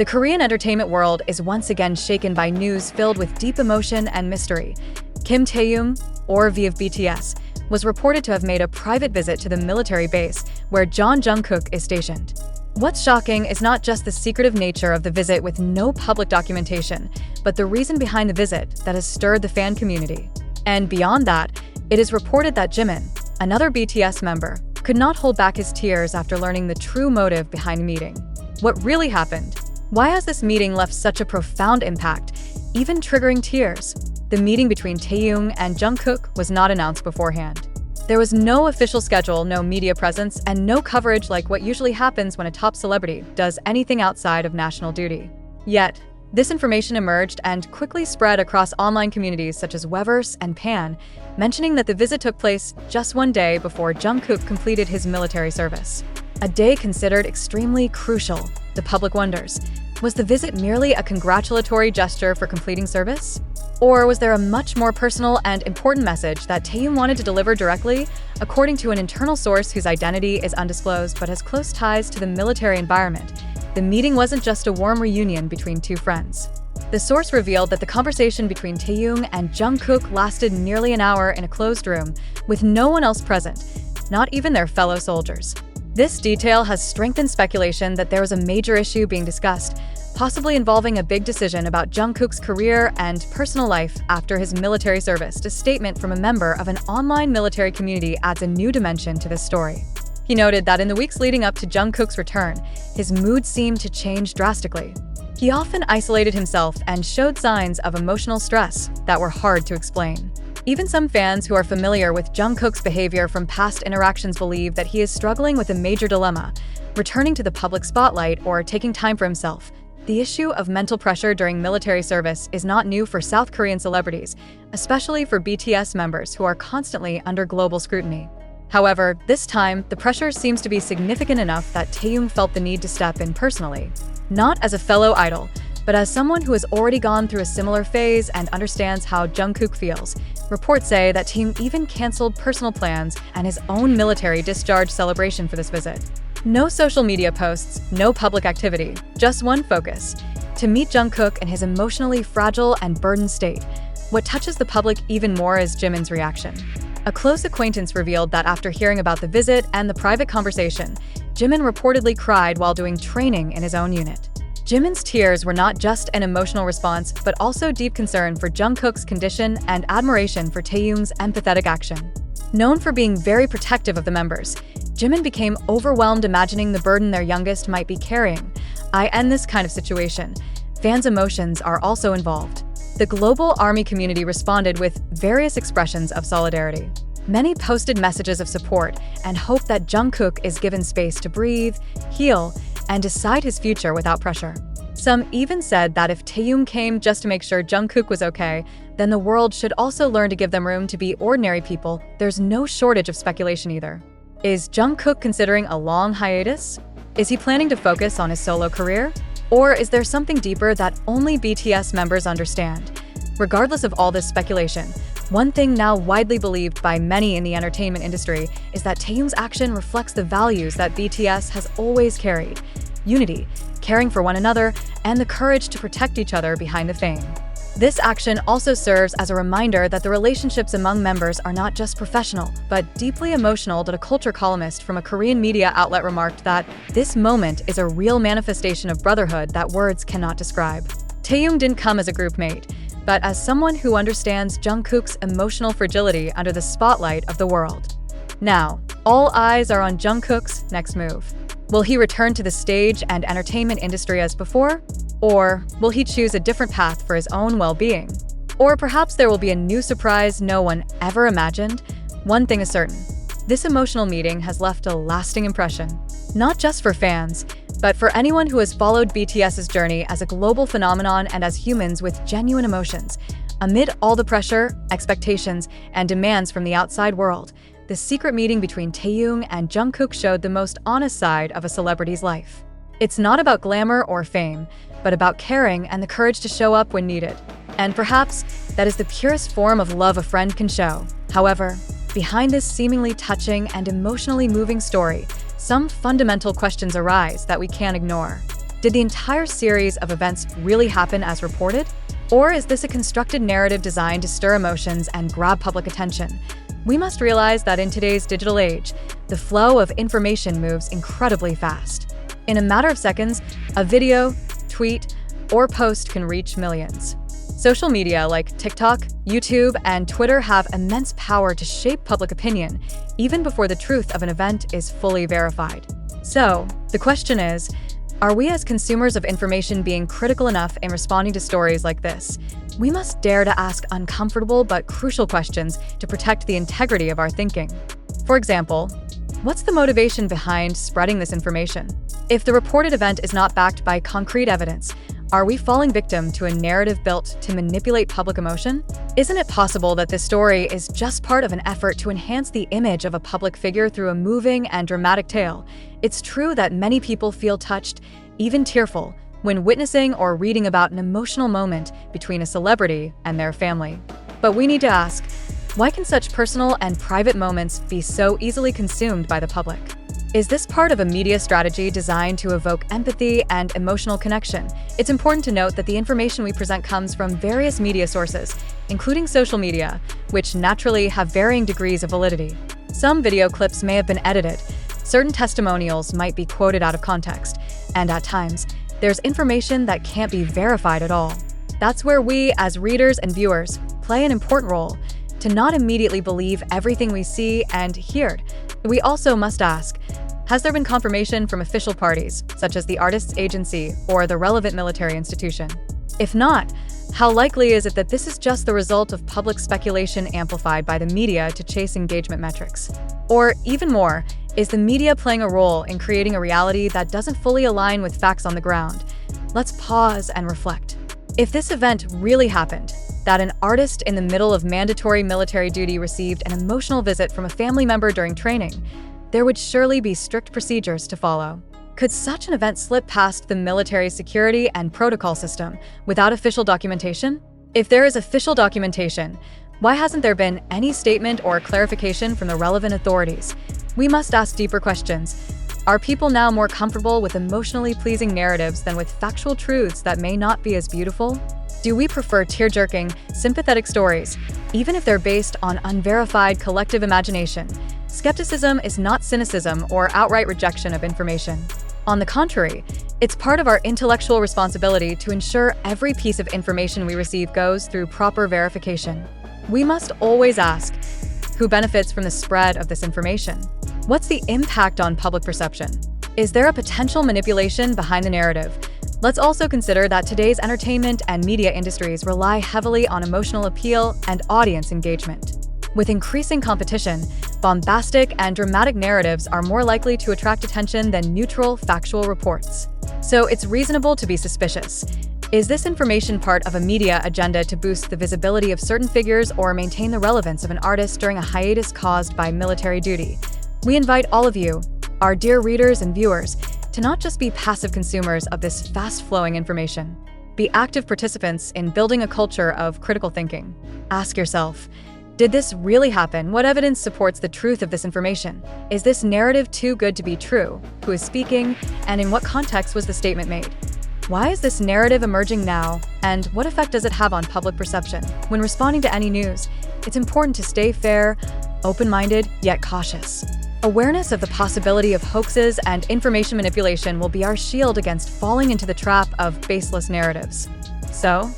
The Korean entertainment world is once again shaken by news filled with deep emotion and mystery. Kim Taehyung, or V of BTS, was reported to have made a private visit to the military base where Jungkook is stationed. What's shocking is not just the secretive nature of the visit with no public documentation, but the reason behind the visit that has stirred the fan community. And beyond that, it is reported that Jimin, another BTS member, could not hold back his tears after learning the true motive behind the meeting. What really happened? Why has this meeting left such a profound impact, even triggering tears? The meeting between Taehyung and Jungkook was not announced beforehand. There was no official schedule, no media presence, and no coverage like what usually happens when a top celebrity does anything outside of national duty. Yet, this information emerged and quickly spread across online communities such as Weverse and Pan, mentioning that the visit took place just one day before Jungkook completed his military service. A day considered extremely crucial. The public wonders, was the visit merely a congratulatory gesture for completing service? Or was there a much more personal and important message that Taehyung wanted to deliver directly, according to an internal source whose identity is undisclosed but has close ties to the military environment? The meeting wasn't just a warm reunion between two friends. The source revealed that the conversation between Taehyung and Jungkook lasted nearly an hour in a closed room, with no one else present, not even their fellow soldiers. This detail has strengthened speculation that there was a major issue being discussed, possibly involving a big decision about Jungkook's career and personal life after his military service. A statement from a member of an online military community adds a new dimension to this story. He noted that in the weeks leading up to Jungkook's return, his mood seemed to change drastically. He often isolated himself and showed signs of emotional stress that were hard to explain. Even some fans who are familiar with Jungkook's behavior from past interactions believe that he is struggling with a major dilemma, returning to the public spotlight or taking time for himself. The issue of mental pressure during military service is not new for South Korean celebrities, especially for BTS members who are constantly under global scrutiny. However, this time, the pressure seems to be significant enough that Taehyung felt the need to step in personally. Not as a fellow idol, but as someone who has already gone through a similar phase and understands how Jungkook feels. Reports say that Taehyung even canceled personal plans and his own military discharge celebration for this visit. No social media posts, no public activity, just one focus: to meet Jungkook in his emotionally fragile and burdened state. What touches the public even more is Jimin's reaction. A close acquaintance revealed that after hearing about the visit and the private conversation, Jimin reportedly cried while doing training in his own unit. Jimin's tears were not just an emotional response, but also deep concern for Jungkook's condition and admiration for Taehyung's empathetic action. Known for being very protective of the members, Jimin became overwhelmed imagining the burden their youngest might be carrying. In this kind of situation, fans' emotions are also involved. The global ARMY community responded with various expressions of solidarity. Many posted messages of support and hope that Jungkook is given space to breathe, heal, and decide his future without pressure. Some even said that if Taehyung came just to make sure Jungkook was okay, then the world should also learn to give them room to be ordinary people. There's no shortage of speculation either. Is Jungkook considering a long hiatus? Is he planning to focus on his solo career? Or is there something deeper that only BTS members understand? Regardless of all this speculation, one thing now widely believed by many in the entertainment industry is that Taehyung's action reflects the values that BTS has always carried: unity, caring for one another, and the courage to protect each other behind the fame. This action also serves as a reminder that the relationships among members are not just professional, but deeply emotional. That a culture columnist from a Korean media outlet remarked that this moment is a real manifestation of brotherhood that words cannot describe. Taehyung didn't come as a group mate, but as someone who understands Jungkook's emotional fragility under the spotlight of the world. Now, all eyes are on Jungkook's next move. Will he return to the stage and entertainment industry as before? Or will he choose a different path for his own well-being? Or perhaps there will be a new surprise no one ever imagined? One thing is certain: this emotional meeting has left a lasting impression, not just for fans, but for anyone who has followed BTS's journey as a global phenomenon and as humans with genuine emotions. Amid all the pressure, expectations, and demands from the outside world, the secret meeting between Taehyung and Jungkook showed the most honest side of a celebrity's life. It's not about glamour or fame, but about caring and the courage to show up when needed. And perhaps that is the purest form of love a friend can show. However, behind this seemingly touching and emotionally moving story, some fundamental questions arise that we can't ignore. Did the entire series of events really happen as reported? Or is this a constructed narrative designed to stir emotions and grab public attention? We must realize that in today's digital age, the flow of information moves incredibly fast. In a matter of seconds, a video, tweet, or post can reach millions. Social media like TikTok, YouTube, and Twitter have immense power to shape public opinion, even before the truth of an event is fully verified. So, the question is, are we as consumers of information being critical enough in responding to stories like this? We must dare to ask uncomfortable but crucial questions to protect the integrity of our thinking. For example, what's the motivation behind spreading this information? If the reported event is not backed by concrete evidence, are we falling victim to a narrative built to manipulate public emotion? Isn't it possible that this story is just part of an effort to enhance the image of a public figure through a moving and dramatic tale? It's true that many people feel touched, even tearful, when witnessing or reading about an emotional moment between a celebrity and their family. But we need to ask, why can such personal and private moments be so easily consumed by the public? Is this part of a media strategy designed to evoke empathy and emotional connection? It's important to note that the information we present comes from various media sources, including social media, which naturally have varying degrees of validity. Some video clips may have been edited, certain testimonials might be quoted out of context, and at times, there's information that can't be verified at all. That's where we, as readers and viewers, play an important role, to not immediately believe everything we see and hear. We also must ask, has there been confirmation from official parties, such as the artist's agency or the relevant military institution? If not, how likely is it that this is just the result of public speculation amplified by the media to chase engagement metrics? Or even more, is the media playing a role in creating a reality that doesn't fully align with facts on the ground? Let's pause and reflect. If this event really happened, that an artist in the middle of mandatory military duty received an emotional visit from a family member during training, there would surely be strict procedures to follow. Could such an event slip past the military security and protocol system without official documentation? If there is official documentation, why hasn't there been any statement or clarification from the relevant authorities? We must ask deeper questions. Are people now more comfortable with emotionally pleasing narratives than with factual truths that may not be as beautiful? Do we prefer tear-jerking, sympathetic stories, even if they're based on unverified collective imagination? Skepticism is not cynicism or outright rejection of information. On the contrary, it's part of our intellectual responsibility to ensure every piece of information we receive goes through proper verification. We must always ask, who benefits from the spread of this information? What's the impact on public perception? Is there a potential manipulation behind the narrative? Let's also consider that today's entertainment and media industries rely heavily on emotional appeal and audience engagement. With increasing competition, bombastic and dramatic narratives are more likely to attract attention than neutral, factual reports. So it's reasonable to be suspicious. Is this information part of a media agenda to boost the visibility of certain figures or maintain the relevance of an artist during a hiatus caused by military duty? We invite all of you, our dear readers and viewers, to not just be passive consumers of this fast-flowing information. Be active participants in building a culture of critical thinking. Ask yourself, did this really happen? What evidence supports the truth of this information? Is this narrative too good to be true? Who is speaking? And in what context was the statement made? Why is this narrative emerging now? And what effect does it have on public perception? When responding to any news, it's important to stay fair, open-minded, yet cautious. Awareness of the possibility of hoaxes and information manipulation will be our shield against falling into the trap of baseless narratives. So,